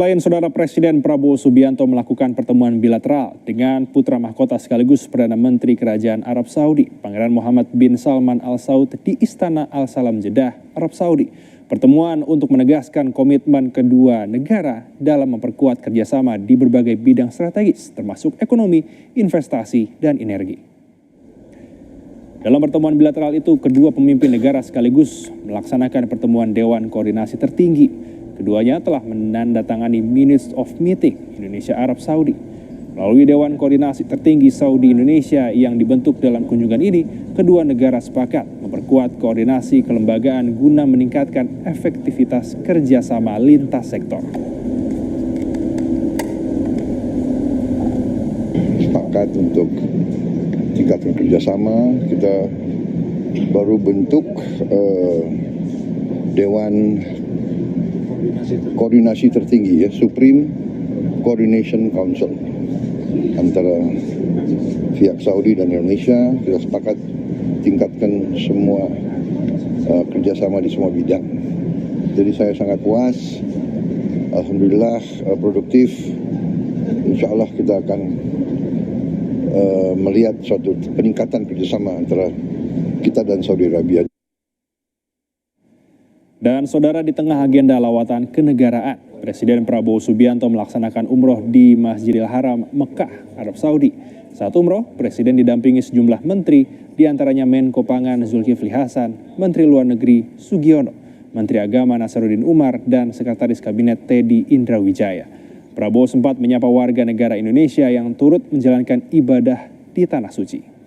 Selain Saudara Presiden Prabowo Subianto melakukan pertemuan bilateral dengan putra mahkota sekaligus Perdana Menteri Kerajaan Arab Saudi, Pangeran Muhammad bin Salman Al Saud di Istana Al Salam Jeddah, Arab Saudi. Pertemuan untuk menegaskan komitmen kedua negara dalam memperkuat kerjasama di berbagai bidang strategis, termasuk ekonomi, investasi, dan energi. Dalam pertemuan bilateral itu, kedua pemimpin negara sekaligus melaksanakan pertemuan Dewan Koordinasi Tertinggi. Keduanya telah menandatangani Minutes of Meeting Indonesia-Arab Saudi. Melalui Dewan Koordinasi Tertinggi Saudi-Indonesia yang dibentuk dalam kunjungan ini, kedua negara sepakat memperkuat koordinasi kelembagaan guna meningkatkan efektivitas kerjasama lintas sektor. Sepakat untuk tingkatkan kerjasama, kita baru bentuk Dewan Koordinasi Tertinggi, Supreme Coordination Council, antara pihak Saudi dan Indonesia. Kita sepakat tingkatkan semua kerjasama di semua bidang. Jadi saya sangat puas, alhamdulillah produktif. Insya Allah kita akan melihat suatu peningkatan kerjasama antara kita dan Saudi Arabia. Dan saudara, di tengah agenda lawatan kenegaraan, Presiden Prabowo Subianto melaksanakan umroh di Masjidil Haram, Mekah, Arab Saudi. Saat umroh, Presiden didampingi sejumlah menteri, diantaranya Menko Pangan Zulkifli Hasan, Menteri Luar Negeri Sugiono, Menteri Agama Nasaruddin Umar, dan Sekretaris Kabinet Teddy Indrawijaya. Prabowo sempat menyapa warga negara Indonesia yang turut menjalankan ibadah di Tanah Suci.